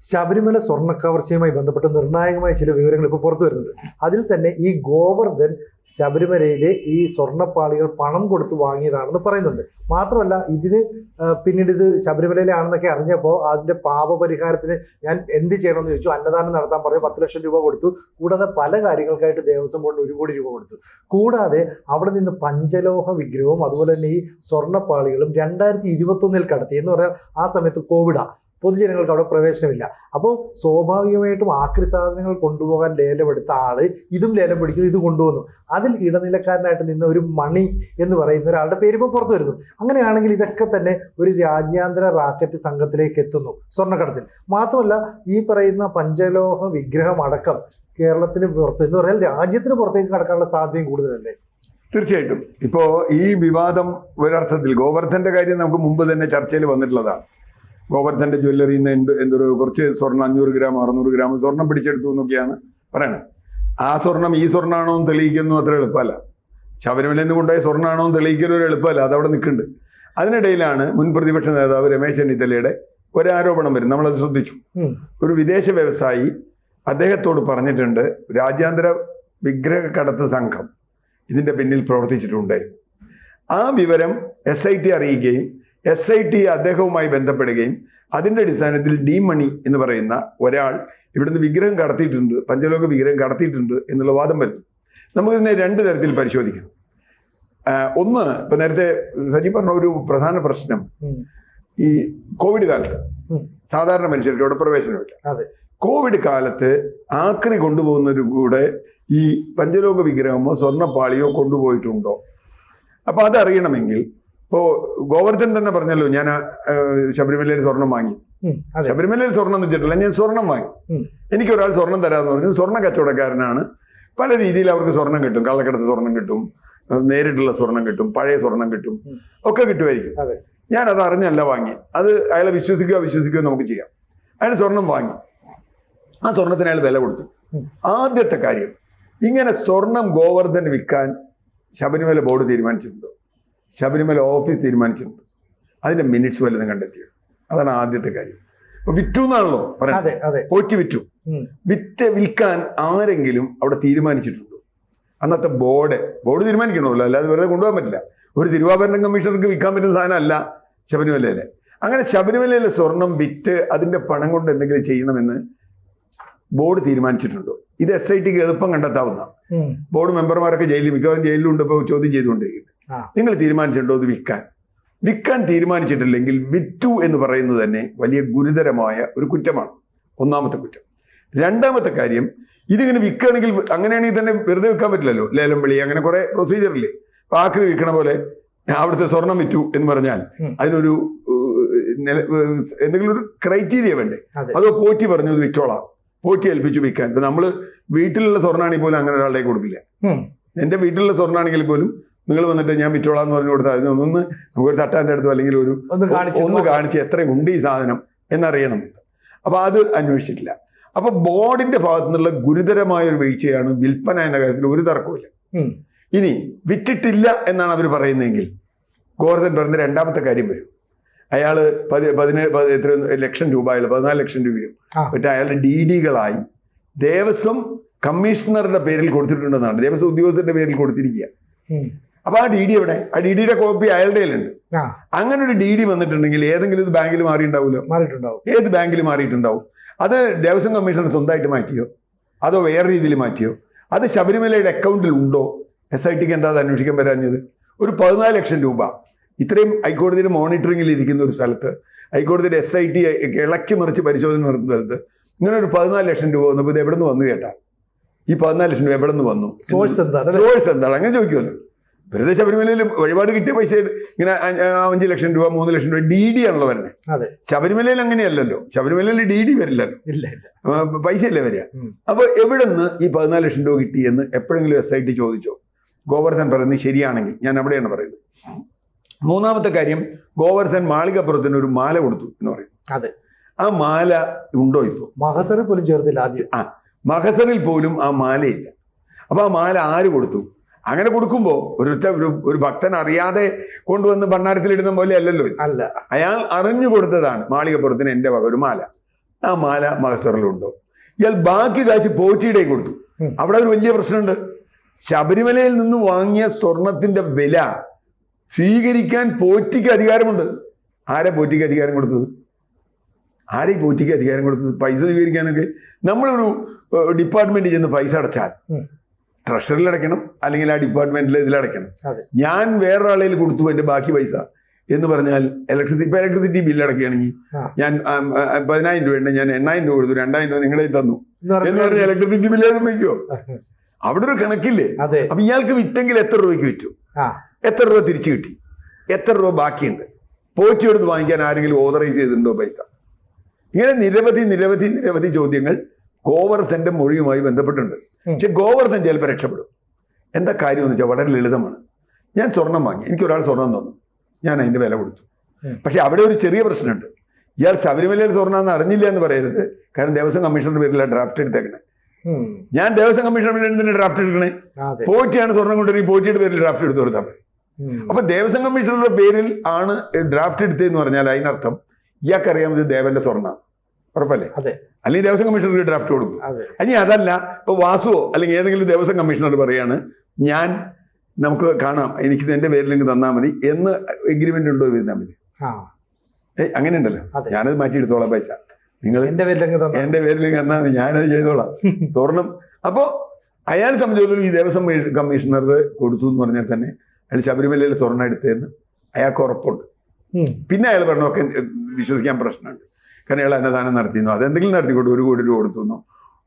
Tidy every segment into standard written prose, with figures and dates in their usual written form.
ശബരിമല സ്വർണ്ണക്കവർച്ചയുമായി ബന്ധപ്പെട്ട് നിർണായകമായ ചില വിവരങ്ങൾ ഇപ്പോൾ പുറത്തു വരുന്നുണ്ട്. അതിൽ തന്നെ ഈ ഗോവർദ്ധൻ ശബരിമലയിലെ ഈ സ്വർണ്ണപ്പാളികൾ പണം കൊടുത്ത് വാങ്ങിയതാണെന്ന് പറയുന്നുണ്ട്. മാത്രമല്ല ഇതിന് പിന്നീട് ഇത് ശബരിമലയിലെ ആണെന്നൊക്കെ അറിഞ്ഞപ്പോൾ അതിൻ്റെ പാപപരിഹാരത്തിന് ഞാൻ എന്ത് ചെയ്യണമെന്ന് ചോദിച്ചു. അന്നദാനം നടത്താൻ പറഞ്ഞു. 10 ലക്ഷം രൂപ കൊടുത്തു. കൂടാതെ പല കാര്യങ്ങൾക്കായിട്ട് ദേവസ്വം ബോർഡിന് 1 കോടി രൂപ കൊടുത്തു. കൂടാതെ അവിടെ നിന്ന് പഞ്ചലോഹ വിഗ്രഹവും അതുപോലെ തന്നെ ഈ സ്വർണ്ണപ്പാളികളും 2021 കടത്തി. എന്ന് പറഞ്ഞാൽ ആ സമയത്ത് കോവിഡാണ്, പൊതുജനങ്ങൾക്ക് അവിടെ പ്രവേശനമില്ല. അപ്പോൾ സ്വാഭാവികമായിട്ടും ആക്രി സാധനങ്ങൾ കൊണ്ടുപോകാൻ ലേലമെടുത്ത ആള് ഇതും ലേലം പിടിക്കുന്നു, ഇത് കൊണ്ടുവന്നു. അതിൽ ഇടനിലക്കാരനായിട്ട് നിന്ന ഒരു മണി എന്ന് പറയുന്ന ഒരാളുടെ പേര് ഇപ്പോൾ പുറത്തു വരുന്നു. അങ്ങനെയാണെങ്കിൽ ഇതൊക്കെ തന്നെ ഒരു രാജ്യാന്തര റാക്കറ്റ് സംഘത്തിലേക്ക് എത്തുന്നു സ്വർണ്ണക്കടത്തിൽ. മാത്രമല്ല ഈ പറയുന്ന പഞ്ചലോഹ വിഗ്രഹം അടക്കം കേരളത്തിന് പുറത്ത് എന്ന് പറഞ്ഞാൽ രാജ്യത്തിന് പുറത്തേക്ക് കടക്കാനുള്ള സാധ്യതയും കൂടുതലല്ലേ? തീർച്ചയായിട്ടും. ഇപ്പോൾ ഈ വിവാദം ഒരർത്ഥത്തിൽ ഗോവർദ്ധന്റെ കാര്യം നമുക്ക് മുമ്പ് തന്നെ ചർച്ചയിൽ വന്നിട്ടുള്ളതാണ്. ഗോവർദ്ധന്റെ ജ്വല്ലറിയിൽ നിന്ന് എന്തൊരു കുറച്ച് സ്വർണ്ണം 500 ഗ്രാം 600 ഗ്രാം സ്വർണം പിടിച്ചെടുത്തു എന്നൊക്കെയാണ് പറയണത്. ആ സ്വർണം ഈ സ്വർണ്ണമാണോ എന്ന് തെളിയിക്കുന്നത് അത്ര എളുപ്പമല്ല. ശബരിമലയിൽ നിന്ന് കൊണ്ടുപോയ സ്വർണ്ണമാണോ എന്ന് തെളിയിക്കുന്ന ഒരു എളുപ്പമല്ല, അതവിടെ നിൽക്കുന്നുണ്ട്. അതിനിടയിലാണ് മുൻ പ്രതിപക്ഷ നേതാവ് രമേശ് ചെന്നിത്തലയുടെ ഒരാരോപണം വരും. നമ്മളത് ശ്രദ്ധിച്ചു. ഒരു വിദേശ വ്യവസായി അദ്ദേഹത്തോട് പറഞ്ഞിട്ടുണ്ട് രാജ്യാന്തര വിഗ്രഹ കടത്ത് സംഘം ഇതിൻ്റെ പിന്നിൽ പ്രവർത്തിച്ചിട്ടുണ്ട്. ആ വിവരം SIT അറിയിക്കുകയും SIT അദ്ദേഹവുമായി ബന്ധപ്പെടുകയും അതിൻ്റെ അടിസ്ഥാനത്തിൽ ഡി മണി എന്ന് പറയുന്ന ഒരാൾ ഇവിടുന്ന് വിഗ്രഹം കടത്തിയിട്ടുണ്ട്, പഞ്ചലോക വിഗ്രഹം കടത്തിയിട്ടുണ്ട് എന്നുള്ള വാദം വരുന്നു. നമുക്കിതിനെ 2 തരത്തിൽ പരിശോധിക്കണം. ഒന്ന്, ഇപ്പം നേരത്തെ സജി പറഞ്ഞ ഒരു പ്രധാന പ്രശ്നം ഈ കോവിഡ് കാലത്ത് സാധാരണ മനുഷ്യർക്ക് ഇവിടെ പ്രവേശനമില്ല. കോവിഡ് കാലത്ത് ആക്രി കൊണ്ടുപോകുന്നവർ കൂടെ ഈ പഞ്ചലോക വിഗ്രഹമോ സ്വർണ്ണപ്പാളിയോ കൊണ്ടുപോയിട്ടുണ്ടോ? അപ്പോൾ അതറിയണമെങ്കിൽ ഇപ്പോൾ ഗോവർദ്ധൻ തന്നെ പറഞ്ഞല്ലോ, ഞാൻ ശബരിമലയിൽ സ്വർണം വാങ്ങി. ശബരിമലയിൽ സ്വർണം എന്ന് വെച്ചിട്ടില്ല, ഞാൻ സ്വർണം വാങ്ങി. എനിക്കൊരാൾ സ്വർണം തരാമെന്ന് പറഞ്ഞു. സ്വർണ്ണ കച്ചവടക്കാരനാണ്. പല രീതിയിൽ അവർക്ക് സ്വർണം കിട്ടും. കള്ളക്കടത്ത് സ്വർണം കിട്ടും, നേരിട്ടുള്ള സ്വർണം കിട്ടും, പഴയ സ്വർണം കിട്ടും, ഒക്കെ കിട്ടുമായിരിക്കും. ഞാനത് അറിഞ്ഞല്ല വാങ്ങി. അത് അയാളെ വിശ്വസിക്കുകയോ നമുക്ക് ചെയ്യാം. അയാൾ സ്വർണം വാങ്ങി. ആ സ്വർണത്തിന് അയാൾ വില കൊടുത്തു. ആദ്യത്തെ കാര്യം, ഇങ്ങനെ സ്വർണം ഗോവർദ്ധൻ വിൽക്കാൻ ശബരിമല ബോർഡ് തീരുമാനിച്ചിട്ടുണ്ടോ? ശബരിമല ഓഫീസ് തീരുമാനിച്ചിട്ടുണ്ട്? അതിന്റെ മിനിറ്റ്സ് വല്ലതും കണ്ടെത്തിയോ? അതാണ് ആദ്യത്തെ കാര്യം. അപ്പൊ വിറ്റു എന്നാണല്ലോ പറയുന്നത്. പോറ്റി വിറ്റു. വിൽക്കാൻ ആരെങ്കിലും അവിടെ തീരുമാനിച്ചിട്ടുണ്ടോ? അന്നത്തെ ബോർഡ് തീരുമാനിക്കണമല്ലോ, അല്ലാതെ വെറുതെ കൊണ്ടുപോകാൻ പറ്റില്ല. ഒരു തിരുവാഭരണം കമ്മീഷണർക്ക് വിൽക്കാൻ പറ്റുന്ന സാധനമല്ല ശബരിമലയിലെ. അങ്ങനെ ശബരിമലയിലെ സ്വർണം വിറ്റ് അതിന്റെ പണം കൊണ്ട് എന്തെങ്കിലും ചെയ്യണമെന്ന് ബോർഡ് തീരുമാനിച്ചിട്ടുണ്ടോ? ഇത് SITക്ക് എളുപ്പം കണ്ടെത്താവുന്ന. ബോർഡ് മെമ്പർമാരൊക്കെ മിക്കവാറും ജയിലിലുണ്ട്, ഇപ്പോൾ ചോദ്യം ചെയ്തുകൊണ്ടിരിക്കുന്നത്. നിങ്ങൾ തീരുമാനിച്ചിട്ടുണ്ടോ ഇത് വിൽക്കാൻ തീരുമാനിച്ചിട്ടില്ലെങ്കിൽ വിറ്റു എന്ന് പറയുന്നത് തന്നെ വലിയ ഗുരുതരമായ ഒരു കുറ്റമാണ്. ഒന്നാമത്തെ കുറ്റം. രണ്ടാമത്തെ കാര്യം, ഇതിങ്ങനെ വിൽക്കുകയാണെങ്കിൽ അങ്ങനെയാണെങ്കിൽ തന്നെ വെറുതെ വിൽക്കാൻ പറ്റില്ലല്ലോ. ലേലം വിളി അങ്ങനെ കുറെ പ്രൊസീജിയറില്ലേ. ഇപ്പൊ ആക്രി വിൽക്കണ പോലെ അവിടുത്തെ സ്വർണം വിറ്റു എന്ന് പറഞ്ഞാൽ അതിനൊരു എന്തെങ്കിലും ഒരു ക്രൈറ്റീരിയ വേണ്ടേ? അതോ പോറ്റി പറഞ്ഞു ഇത് വിറ്റോളാം, പോറ്റി ഏൽപ്പിച്ചു വിൽക്കാൻ. ഇപ്പൊ നമ്മള് വീട്ടിലുള്ള സ്വർണ്ണാണെങ്കിൽ പോലും അങ്ങനെ ഒരാളുടെ കൊടുക്കില്ല. എന്റെ വീട്ടിലുള്ള സ്വർണ്ണാണെങ്കിൽ പോലും നിങ്ങൾ വന്നിട്ട് ഞാൻ വിറ്റോളാന്ന് പറഞ്ഞു കൊടുത്താൽ അതിനൊന്ന് നമുക്കൊരു തട്ടാൻ്റെ അടുത്തോ അല്ലെങ്കിൽ ഒന്ന് കാണിച്ച് എത്രയുണ്ട് ഈ സാധനം എന്നറിയണം. അപ്പൊ അത് അന്വേഷിച്ചിട്ടില്ല. അപ്പൊ ബോർഡിന്റെ ഭാഗത്തു നിന്നുള്ള ഗുരുതരമായ ഒരു വീഴ്ചയാണ് വിൽപ്പന എന്ന കാര്യത്തിൽ ഒരു തർക്കമില്ല. ഇനി വിറ്റിട്ടില്ല എന്നാണ് അവർ പറയുന്നതെങ്കിൽ ഗോവർദ്ധൻ പറഞ്ഞ രണ്ടാമത്തെ കാര്യം വരും. അയാള് 17 ലക്ഷം രൂപ, 14 ലക്ഷം രൂപയോ മറ്റേ അയാളുടെ DDകളായി ദേവസ്വം കമ്മീഷണറുടെ പേരിൽ കൊടുത്തിട്ടുണ്ടെന്നാണ്, ദേവസ്വം ഉദ്യോഗസ്ഥരുടെ പേരിൽ കൊടുത്തിരിക്കുക. അപ്പൊ ആ DD എവിടെ? ആ DDയുടെ കോപ്പി അയാളുടെ കയ്യിലുണ്ട്. അങ്ങനെ ഒരു DD വന്നിട്ടുണ്ടെങ്കിൽ ഏതെങ്കിലും ഇത് ബാങ്കിൽ മാറിയിട്ടുണ്ടാവുമല്ലോ. ഏത് ബാങ്കിൽ മാറിയിട്ടുണ്ടാവും? അത് ദേവസ്വം കമ്മീഷണർ സ്വന്തമായിട്ട് മാറ്റിയോ അതോ വേറെ രീതിയിൽ മാറ്റിയോ? അത് ശബരിമലയുടെ അക്കൗണ്ടിൽ ഉണ്ടോ? SITക്ക് എന്താ അത് അന്വേഷിക്കാൻ വരാഞ്ഞത്? ഒരു 14 ലക്ഷം രൂപ ഇത്രയും ഹൈക്കോടതിയുടെ മോണിറ്ററിംഗിൽ ഇരിക്കുന്ന ഒരു സ്ഥലത്ത്, ഹൈക്കോടതിയുടെ SIT ഇളക്കി മറിച്ച് പരിശോധന നടത്തുന്ന സ്ഥലത്ത് ഇങ്ങനെ ഒരു 14 ലക്ഷം രൂപ വന്നപ്പോൾ ഇത് എവിടെ നിന്ന് വന്നു കേട്ടാ? ഈ 14 ലക്ഷം രൂപ എവിടെ നിന്ന് വന്നു? സോഴ്സ് എന്താണ്? അങ്ങനെ ചോദിക്കുമല്ലോ. വെറുതെ ശബരിമലയിൽ വഴിപാട് കിട്ടിയ പൈസ ഇങ്ങനെ 5 ലക്ഷം രൂപ 3 ലക്ഷം രൂപ DD ആണല്ലോ വരുന്നത്. ശബരിമലയിൽ അങ്ങനെയല്ലല്ലോ. ശബരിമലയിൽ DD വരില്ലല്ലോ, പൈസ അല്ലേ വരിക. അപ്പൊ എവിടെ നിന്ന് ഈ 14 ലക്ഷം രൂപ കിട്ടിയെന്ന് എപ്പോഴെങ്കിലും SIT ചോദിച്ചോ? ഗോവർദ്ധൻ പറയുന്നത് ശരിയാണെങ്കിൽ ഞാൻ അവിടെയാണ് പറയുന്നത്. മൂന്നാമത്തെ കാര്യം, ഗോവർദ്ധൻ മാളികപ്പുറത്തിന് ഒരു മാല കൊടുത്തു എന്ന് പറയും. ആ മാല ഉണ്ടോ ഇപ്പോൾ? മഹസറിൽ പോലും ചേർത്തില്ല ആദ്യം. മഹസറിൽ പോലും ആ മാലയില്ല. അപ്പൊ ആ മാല ആര് കൊടുത്തു? അങ്ങനെ കൊടുക്കുമ്പോൾ ഒരു ഭക്തൻ അറിയാതെ കൊണ്ടുവന്ന് ഭണ്ഡാരത്തിലിടുന്ന പോലെ അല്ലല്ലോ. അല്ല, അയാൾ അറിഞ്ഞു കൊടുത്തതാണ് മാളികപ്പുറത്തിന് എൻ്റെ വക ഒരു മാല. ആ മാല മഹസറിലുണ്ടോ? ഇയാൾ ബാക്കി കാശ് പോറ്റിയുടെ കൊടുത്തു. അവിടെ ഒരു വലിയ പ്രശ്നമുണ്ട്. ശബരിമലയിൽ നിന്ന് വാങ്ങിയ സ്വർണത്തിന്റെ വില സ്വീകരിക്കാൻ പോറ്റിക്ക് അധികാരമുണ്ട്. ആരാ പോറ്റിക്ക് അധികാരം കൊടുത്തത്? ആരെ പോറ്റിക്ക് അധികാരം കൊടുത്തത്? പൈസ സ്വീകരിക്കാനൊക്കെ നമ്മളൊരു ഡിപ്പാർട്ട്മെന്റിൽ ചെന്ന് പൈസ അടച്ചാൽ ട്രഷറിയിൽ അടയ്ക്കണം, അല്ലെങ്കിൽ ആ ഡിപ്പാർട്ട്മെന്റിൽ ഇതിലടയ്ക്കണം. ഞാൻ വേറൊരാളയിൽ കൊടുത്തു എൻ്റെ ബാക്കി പൈസ എന്ന് പറഞ്ഞാൽ ഇലക്ട്രിസിറ്റി ബില്ല് അടക്കുകയാണെങ്കിൽ ഞാൻ 10,000 രൂപയുണ്ട്, ഞാൻ 8,000 രൂപ കൊടുത്തു, 2,000 രൂപ നിങ്ങളുടെ തന്നു എന്ന് പറഞ്ഞാൽ ഇലക്ട്രിസിറ്റി ബില്ല് വയ്ക്കുമോ? അവിടെ ഒരു കണക്കില്ലേ? അപ്പൊ ഇയാൾക്ക് വിറ്റെങ്കിൽ എത്ര രൂപയ്ക്ക് വിറ്റു, എത്ര രൂപ തിരിച്ചു കിട്ടി, എത്ര രൂപ ബാക്കിയുണ്ട്, പോറ്റിയെടുത്ത് വാങ്ങിക്കാൻ ആരെങ്കിലും ഓതറൈസ് ചെയ്തിട്ടുണ്ടോ പൈസ? ഇങ്ങനെ നിരവധി ചോദ്യങ്ങൾ ഗോവർദ്ധന്റെ മൊഴിയുമായി ബന്ധപ്പെട്ടുണ്ട്. പക്ഷെ ഗോവർദ്ധൻ ചിലപ്പോൾ രക്ഷപ്പെടും. എന്താ കാര്യം എന്ന് വെച്ചാൽ വളരെ ലളിതമാണ്. ഞാൻ സ്വർണം വാങ്ങി, എനിക്കൊരാൾ സ്വർണം തന്നു, ഞാൻ അതിന്റെ വില കൊടുത്തു. പക്ഷെ അവിടെ ഒരു ചെറിയ പ്രശ്നമുണ്ട്. ഇയാൾ ശബരിമലയിൽ സ്വർണ്ണം എന്ന് അറിഞ്ഞില്ല എന്ന് പറയരുത്. കാരണം ദേവസ്വം കമ്മീഷണറുടെ പേരിലാണ് ഡ്രാഫ്റ്റ് എടുത്തേക്കണേ. ഞാൻ ദേവസ്വം കമ്മീഷണറുടെ പേരിൽ തന്നെ ഡ്രാഫ്റ്റ് എടുക്കണേ. പോറ്റിയാണ് സ്വർണം കൊണ്ടുവരും, പോറ്റിയുടെ പേരിൽ ഡ്രാഫ്റ്റ് എടുത്തു കൊടുത്താൽ മതി. അപ്പൊ ദേവസ്വം കമ്മീഷണറുടെ പേരിൽ ആണ് ഡ്രാഫ്റ്റ് എടുത്തതെന്ന് പറഞ്ഞാൽ അതിനർത്ഥം ഇയാൾക്കറിയാമത് ദേവന്റെ സ്വർണ്ണ, ഉറപ്പല്ലേ? അല്ലെങ്കിൽ ദേവസ്വം കമ്മീഷണർക്ക് ഡ്രാഫ്റ്റ് കൊടുക്കും. ഇനി അതല്ല, ഇപ്പൊ വാസുവോ അല്ലെങ്കിൽ ഏതെങ്കിലും ദേവസ്വം കമ്മീഷണർ പറയാണ് ഞാൻ നമുക്ക് കാണാം, എനിക്ക് എന്റെ പേരിലേക്ക് തന്നാൽ മതി എന്ന് എഗ്രിമെന്റ് ഉണ്ടോ ഇരുന്നാൽ മതി. അങ്ങനെ ഉണ്ടല്ലോ, ഞാനത് മാറ്റിയെടുത്തോളാം പൈസ, നിങ്ങൾ എന്റെ പേരിലേക്ക് തന്നാൽ മതി, ഞാനത് ചെയ്തോളാം സ്വർണം. അപ്പോ അയാൾ സംബന്ധിച്ചിടത്തോളം ഈ ദേവസ്വം കമ്മീഷണർ കൊടുത്തു എന്ന് പറഞ്ഞാൽ തന്നെ അയാൾ ശബരിമലയിൽ സ്വർണ്ണം എടുത്തതെന്ന് അയാൾക്ക് ഉറപ്പുണ്ട്. പിന്നെ അയാൾ പറഞ്ഞൊക്കെ വിശ്വസിക്കാൻ പ്രശ്നമുണ്ട്. കാരണം അയാൾ അന്നദാനം നടത്തിയെന്നോ അതെന്തെങ്കിലും നടത്തിക്കോട്ടെ, 1 കോടി രൂപ കൊടുത്തുന്നോ,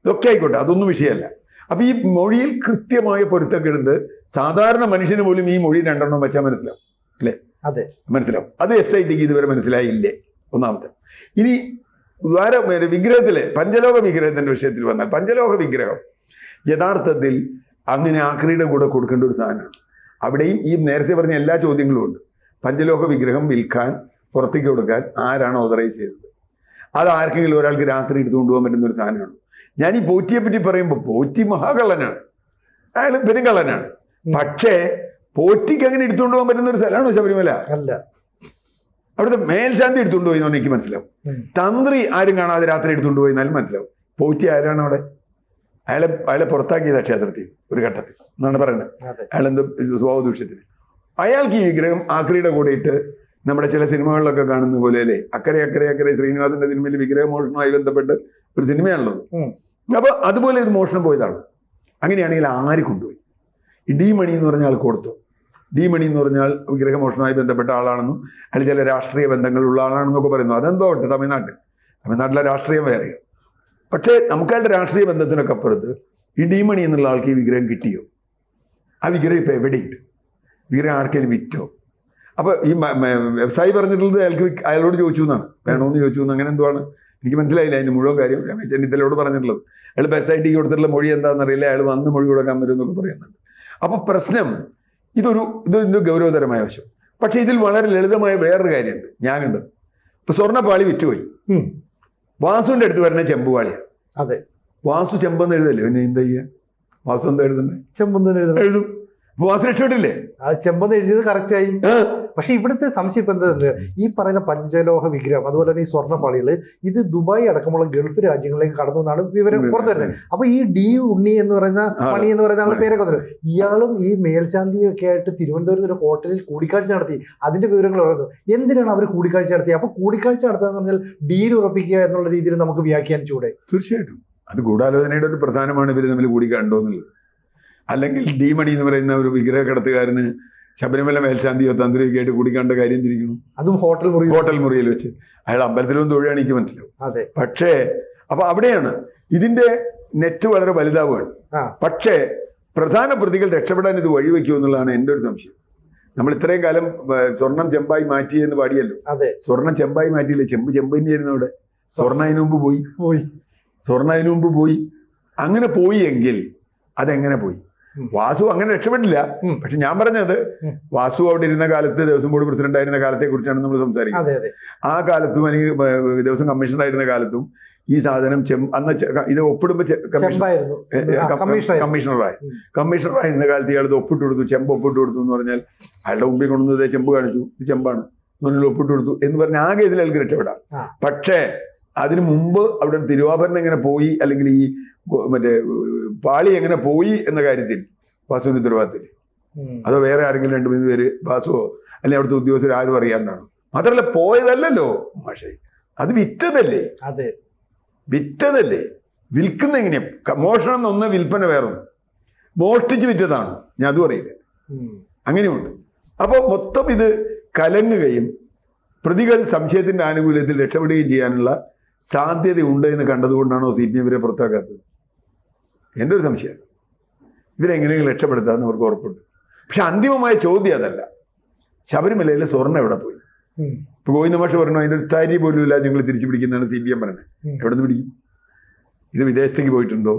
ഇതൊക്കെ ആയിക്കോട്ടെ, അതൊന്നും വിഷയമല്ല. അപ്പൊ ഈ മൊഴിയിൽ കൃത്യമായ പൊരുത്തക്കേടുണ്ട്. സാധാരണ മനുഷ്യന് പോലും ഈ മൊഴി 2 എണ്ണം വെച്ചാൽ മനസ്സിലാവും, അല്ലേ? മനസ്സിലാവും. അത് SITക്ക് ഇതുവരെ മനസ്സിലായില്ലേ? ഒന്നാമത്തെ. ഇനി വിഗ്രഹത്തിലെ പഞ്ചലോക വിഗ്രഹത്തിന്റെ വിഷയത്തിൽ വന്നാൽ, പഞ്ചലോക വിഗ്രഹം യഥാർത്ഥത്തിൽ അങ്ങനെ ആക്രിയുടെ കൂടെ കൊടുക്കേണ്ട ഒരു സാധനമാണ്. അവിടെയും ഈ നേരത്തെ പറഞ്ഞ എല്ലാ ചോദ്യങ്ങളും ഉണ്ട്. പഞ്ചലോക വിഗ്രഹം വിൽക്കാൻ, പുറത്തേക്ക് കൊടുക്കാൻ ആരാണ് ഓതറൈസ് ചെയ്തത്? അത് ആർക്കെങ്കിലും ഒരാൾക്ക് രാത്രി എടുത്തു കൊണ്ടുപോകാൻ പറ്റുന്ന ഒരു സാധനമാണ്. ഞാൻ ഈ പോറ്റിയെ പറ്റി പറയുമ്പോൾ പോറ്റി മഹാകള്ളനാണ്, അയാൾ പെരുങ്കള്ളനാണ്. പക്ഷേ പോറ്റിക്ക് അങ്ങനെ എടുത്തുകൊണ്ട് പോകാൻ പറ്റുന്ന ഒരു സ്ഥലമാണോ ശബരിമല? അല്ല. അവിടുത്തെ മേൽശാന്തി എടുത്തുകൊണ്ട് പോയി എന്ന് എനിക്ക് മനസ്സിലാവും. തന്ത്രി ആരും കാണാതെ രാത്രി എടുത്തുകൊണ്ട് പോയി എന്നാലും മനസ്സിലാവും. പോറ്റി ആരാണ് അവിടെ? അയാളെ പുറത്താക്കിയതാ ക്ഷേത്രത്തിൽ ഒരു ഘട്ടത്തിൽ എന്നാണ് പറയുന്നത്. അയാളെന്തോ സ്വഭാവ ദൂഷ്യത്തിന്. അയാൾക്ക് ഈ വിഗ്രഹം ആക്രിയുടെ കൂടെ ഇട്ട് നമ്മുടെ ചില സിനിമകളിലൊക്കെ കാണുന്ന പോലെ അല്ലേ, അക്കരെ അക്കരെ അക്കരെ ശ്രീനിവാസന്റെ സിനിമയിൽ വിഗ്രഹമോഷണവുമായി ബന്ധപ്പെട്ട് ഒരു സിനിമയാണുള്ളത്. അപ്പൊ അതുപോലെ ഇത് മോഷണം പോയതാണ്. അങ്ങനെയാണെങ്കിൽ ആര് കൊണ്ടുപോയി? ഈ ഡി മണി എന്ന് പറഞ്ഞ ആൾ കൊടുത്തു. ഡി മണി എന്ന് പറഞ്ഞാൽ വിഗ്രഹമോഷണവുമായി ബന്ധപ്പെട്ട ആളാണെന്നും അയാൾ ചില രാഷ്ട്രീയ ബന്ധങ്ങളുള്ള ആളാണെന്നൊക്കെ പറയുന്നു. അതെന്തോ ഉണ്ട്, തമിഴ്നാട്ടിലെ രാഷ്ട്രീയം വേറെയാണ്. പക്ഷേ നമുക്കയാളുടെ രാഷ്ട്രീയ ബന്ധത്തിനൊക്കെ അപ്പുറത്ത് ഈ ഡി മണി എന്നുള്ള ആൾക്ക് ഈ വിഗ്രഹം കിട്ടിയോ? ആ വിഗ്രഹം ഇപ്പൊ എവിടെയുണ്ട്? വിഗ്രഹം ആർക്കെങ്കിലും വിറ്റോ? അപ്പൊ ഈ വ്യവസായി പറഞ്ഞിട്ടുള്ളത് അയാളോട് ചോദിച്ചു എന്നാണ്, വേണമെന്ന് ചോദിച്ചു എന്ന്, അങ്ങനെ എന്തുവാണ് എനിക്ക് മനസ്സിലായില്ല അതിന്റെ മുഴുവൻ കാര്യം. രമേശ് ചെന്നിത്തലയോട് പറഞ്ഞിട്ടുള്ളത് അയാൾ SITക്ക് കൊടുത്തിട്ടുള്ള മൊഴി എന്താണെന്നറിയില്ല, അയാൾ വന്ന് മൊഴി കൊടുക്കാൻ വരും എന്നൊക്കെ പറയുന്നുണ്ട്. അപ്പൊ പ്രശ്നം ഇതിന്റെ ഗൗരവതരമായ വശം. പക്ഷെ ഇതിൽ വളരെ ലളിതമായ വേറൊരു കാര്യമുണ്ട് ഞാൻ കണ്ടത്. ഇപ്പൊ സ്വർണ്ണപ്പാളി വിറ്റുപോയി, വാസുവിന്റെ അടുത്ത് വരുന്ന ചെമ്പുപാളിയാണ്. അതെ, വാസു ചെമ്പെന്ന് എഴുതല്ലേ, പിന്നെ എന്താ ചെയ്യുക? വാസു എന്താ എഴുതുന്നത്? ചെമ്പെന്ന് എഴുതും. വാസു രക്ഷപ്പെട്ടില്ലേ? അത് ചെമ്പെന്ന് എഴുതിയത് കറക്റ്റായി. പക്ഷെ ഇവിടുത്തെ സംശയം ഇപ്പൊ എന്താ, ഈ പറയുന്ന പഞ്ചലോഹ വിഗ്രഹം അതുപോലെ തന്നെ ഈ സ്വർണ്ണപ്പാളികൾ ഇത് ദുബായ് അടക്കമുള്ള ഗൾഫ് രാജ്യങ്ങളിലേക്ക് കടന്നു എന്നാണ് വിവരം പുറത്തു വരുന്നത്. അപ്പൊ ഈ ഡി ഉണ്ണി എന്ന് പറയുന്ന മണി എന്ന് പറയുന്ന ആളുടെ പേരൊക്കെ വന്നത്, ഇയാളും ഈ മേൽശാന്തിയും ഒക്കെ ആയിട്ട് തിരുവനന്തപുരത്ത് ഒരു ഹോട്ടലിൽ കൂടിക്കാഴ്ച നടത്തി. അതിന്റെ വിവരങ്ങൾ പറയുന്നു. എന്തിനാണ് അവർ കൂടിക്കാഴ്ച നടത്തിയത്? അപ്പൊ കൂടിക്കാഴ്ച നടത്തുക എന്ന് പറഞ്ഞാൽ ഡീൽ ഉറപ്പിക്കുക എന്നുള്ള രീതിയിൽ നമുക്ക് വ്യാഖ്യാനിച്ചൂടെ? തീർച്ചയായിട്ടും അത് ഗൂഢാലോചനയുടെ ഒരു പ്രധാനമാണ് ഇവർ തമ്മിൽ കൂടിക്കണ്ടോന്നുള്ളത്. അല്ലെങ്കിൽ ഡി മണി എന്ന് പറയുന്ന ഒരു വിഗ്രഹ കടത്തുകാരന് ശബരിമല മേൽശാന്തിയോ തന്ത്രിയൊക്കെ ആയിട്ട് കൂടിക്കാണ്ട കാര്യം തിരിക്കണം. അതും ഹോട്ടൽ മുറിയിൽ വെച്ച്. അയാൾ അമ്പലത്തിലൊന്നും തൊഴിലാണ് എനിക്ക് മനസ്സിലാവും. പക്ഷേ അപ്പൊ അവിടെയാണ് ഇതിന്റെ നെറ്റ് വളരെ വലുതാവുകയാണ്. പക്ഷേ പ്രധാന പ്രതികൾ രക്ഷപ്പെടാൻ ഇത് വഴിവെക്കുമോ എന്നുള്ളതാണ് എൻ്റെ ഒരു സംശയം. നമ്മൾ ഇത്രയും കാലം സ്വർണം ചെമ്പായി മാറ്റിയെന്ന് പാടിയല്ലോ. സ്വർണം ചെമ്പായി മാറ്റിയില്ലേ, ചെമ്പ് തന്നെയായിരുന്നു അവിടെ. സ്വർണ്ണം അതിനു മുമ്പ് പോയി. അങ്ങനെ പോയി എങ്കിൽ അതെങ്ങനെ പോയി? വാസു അങ്ങനെ രക്ഷപ്പെട്ടില്ല. പക്ഷെ ഞാൻ പറഞ്ഞത് വാസു അവിടെ ഇരുന്ന കാലത്ത്, ദേവസ്വം ബോർഡ് പ്രസിഡന്റ് ആയിരുന്ന കാലത്തെ കുറിച്ചാണ് നമ്മൾ സംസാരിക്കുന്നത്. ആ കാലത്തും അല്ലെങ്കിൽ ദേവസ്വം കമ്മീഷണർ ആയിരുന്ന കാലത്തും ഈ സാധനം അന്ന് ഇത് ഒപ്പിടുമ്പോ കമ്മീഷണറായിരുന്ന കാലത്ത് ഇയാൾ ഇത് ഒപ്പിട്ട് കൊടുത്തു, ചെമ്പ് ഒപ്പിട്ട് കൊടുത്തു എന്ന് പറഞ്ഞാൽ അയാളുടെ മുമ്പിൽ കൊണ്ടുവന്നത് ചെമ്പ് കാണിച്ചു, ഇത് ചെമ്പാണ് എന്ന് പറഞ്ഞാൽ ഒപ്പിട്ട് കൊടുത്തു എന്ന് പറഞ്ഞാൽ ആകെ ഇതിൽ അയാൾക്ക് രക്ഷപ്പെടാം. പക്ഷേ അതിനു മുമ്പ് അവിടെ തിരുവാഭരണം എങ്ങനെ പോയി, അല്ലെങ്കിൽ ഈ മറ്റേ പാളി എങ്ങനെ പോയി എന്ന കാര്യത്തിൽ വാസുവിന് ഉത്തരവാദിത്തം. അതോ വേറെ ആരെങ്കിലും 2-3 പേര് വാസുവോ അല്ലെങ്കിൽ അവിടുത്തെ ഉദ്യോഗസ്ഥർ ആരും അറിയാണ്ടാണ്? മാത്രമല്ല പോയതല്ലല്ലോ മാഷേ, അത് വിറ്റതല്ലേ. അതെ, വിറ്റതല്ലേ. വിൽക്കുന്ന എങ്ങനെയാ? മോഷണം എന്നൊന്ന്, വിൽപ്പന വേറൊന്ന്. മോഷ്ടിച്ച് വിറ്റതാണ്, ഞാൻ അതും അറിയില്ല. അങ്ങനെയുണ്ട്. അപ്പോൾ മൊത്തം ഇത് കലങ്ങുകയും പ്രതികൾ സംശയത്തിന്റെ ആനുകൂല്യത്തിൽ രക്ഷപ്പെടുകയും ചെയ്യാനുള്ള സാധ്യതയുണ്ട് എന്ന് കണ്ടതുകൊണ്ടാണോ CPM ഇവരെ പുറത്താക്കാത്തത്? എൻ്റെ ഒരു സംശയമാണ്. ഇവരെങ്ങനെയെങ്കിലും രക്ഷപ്പെടുത്താമെന്ന് അവർക്ക് ഉറപ്പുണ്ട്. പക്ഷെ അന്തിമമായ ചോദ്യം അതല്ല. ശബരിമലയിലെ സ്വർണ്ണം എവിടെ പോയി? ഇപ്പൊ ഗോവിന്ദ മാഷ് പറഞ്ഞു അതിൻ്റെ ഒരു തരി പോലും ഇല്ല, ഞങ്ങൾ തിരിച്ചു പിടിക്കുന്നതാണ് CPM പറയുന്നത്. എവിടെ നിന്ന് പിടിക്കും? ഇത് വിദേശത്തേക്ക് പോയിട്ടുണ്ടോ?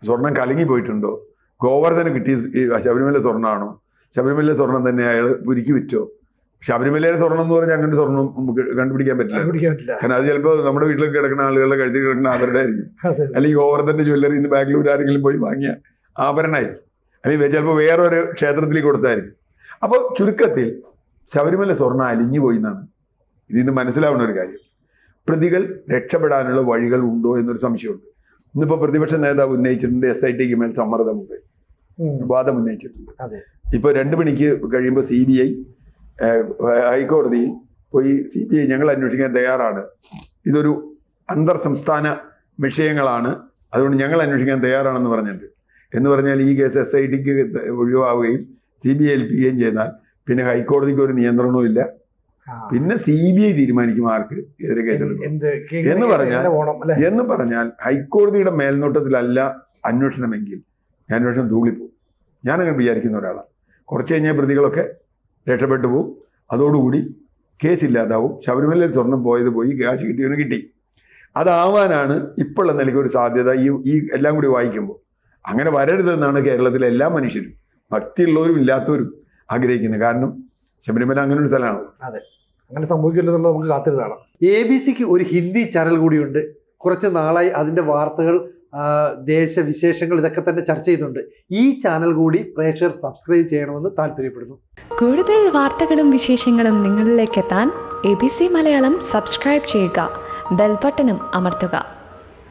സ്വർണം കലങ്ങി പോയിട്ടുണ്ടോ? ഗോവർദ്ധന കിട്ടിയ ശബരിമല സ്വർണ്ണമാണോ? ശബരിമലയിലെ സ്വർണം തന്നെ അയാൾ പുരുക്കി വിറ്റോ? ശബരിമലയിലെ സ്വർണം എന്ന് പറഞ്ഞാൽ അങ്ങനെ സ്വർണം നമുക്ക് കണ്ടുപിടിക്കാൻ പറ്റില്ല. കാരണം അത് ചിലപ്പോൾ നമ്മുടെ വീട്ടിലൊക്കെ കിടക്കുന്ന ആളുകളുടെ കഴുത്തിൽ കിടക്കുന്ന ആഭരണം ആയിരിക്കും, അല്ലെങ്കിൽ ഗോവർദ്ധന്റെ ജ്വല്ലറി ഇന്ന് ബാംഗ്ലൂർ ആരെങ്കിലും പോയി വാങ്ങിയ ആഭരണമായിരിക്കും, അല്ലെങ്കിൽ ചിലപ്പോൾ വേറൊരു ക്ഷേത്രത്തിൽ കൊടുത്തായിരിക്കും. അപ്പോൾ ചുരുക്കത്തിൽ ശബരിമല സ്വർണ്ണം അലിഞ്ഞു പോയി എന്നാണ് ഇതിന് മനസ്സിലാവുന്ന ഒരു കാര്യം. പ്രതികൾ രക്ഷപ്പെടാനുള്ള വഴികൾ ഉണ്ടോ എന്നൊരു സംശയമുണ്ട്. ഇന്നിപ്പോൾ പ്രതിപക്ഷ നേതാവ് ഉന്നയിച്ചിട്ടുണ്ട് SITക്ക് മേൽ സമ്മർദ്ദമുണ്ട്, വാദം ഉന്നയിച്ചിട്ടുണ്ട്. ഇപ്പോൾ 2 മണിക്ക് കഴിയുമ്പോൾ CBI ഹൈക്കോടതിയിൽ പോയി CBI ഞങ്ങൾ അന്വേഷിക്കാൻ തയ്യാറാണ്, ഇതൊരു അന്തർ സംസ്ഥാന വിഷയങ്ങളാണ്, അതുകൊണ്ട് ഞങ്ങൾ അന്വേഷിക്കാൻ തയ്യാറാണെന്ന് പറഞ്ഞിട്ടുണ്ട്. എന്ന് പറഞ്ഞാൽ ഈ കേസ് SITക്ക് ഒഴിവാവുകയും CBI ഏൽപ്പിക്കുകയും ചെയ്താൽ പിന്നെ ഹൈക്കോടതിക്ക് ഒരു നിയന്ത്രണവും ഇല്ല. പിന്നെ CBI തീരുമാനിക്കും ആർക്ക് എതിരെ കേസെടുക്കും എന്ന് പറഞ്ഞാൽ ഹൈക്കോടതിയുടെ മേൽനോട്ടത്തിലല്ല അന്വേഷണമെങ്കിൽ അന്വേഷണം തൂളിപ്പോവും. ഞാനങ്ങനെ വിചാരിക്കുന്ന ഒരാളാണ്. കുറച്ച് കഴിഞ്ഞാൽ പ്രതികളൊക്കെ രക്ഷപ്പെട്ടു പോവും, അതോടുകൂടി കേസില്ലാതാവും. ശബരിമലയിൽ സ്വർണം പോയത് പോയി, കാശ് കിട്ടിയവന് കിട്ടി. അതാവാനാണ് ഇപ്പോഴുള്ള നിലയ്ക്ക് ഒരു സാധ്യത. ഈ എല്ലാം കൂടി വായിക്കുമ്പോൾ അങ്ങനെ വരരുതെന്നാണ് കേരളത്തിലെ എല്ലാ മനുഷ്യരും, ഭക്തിയുള്ളവരും ഇല്ലാത്തവരും ആഗ്രഹിക്കുന്നത്. കാരണം ശബരിമല അങ്ങനെ ഒരു സ്ഥലമാണ്. അതെ, അങ്ങനെ സംഭവിക്കില്ലെന്നുള്ളത് നമുക്ക് കാത്തിരുന്നാണ്. ABCക്ക് ഒരു ഹിന്ദി ചാനൽ കൂടിയുണ്ട്. കുറച്ച് നാളായി അതിൻ്റെ വാർത്തകൾ, ദേശവിശേഷങ്ങൾ ഇതൊക്കെ തന്നെ ചർച്ച ചെയ്യുന്നുണ്ട്. ഈ ചാനൽ കൂടി പ്രേക്ഷകർ സബ്സ്ക്രൈബ് ചെയ്യണമെന്ന് താല്പര്യപ്പെടുന്നു. കൂടുതൽ വാർത്തകളും വിശേഷങ്ങളും നിങ്ങളിലേക്ക് എത്താൻ ABC മലയാളം സബ്സ്ക്രൈബ് ചെയ്യുക, ബെൽ ബട്ടണും അമർത്തുക.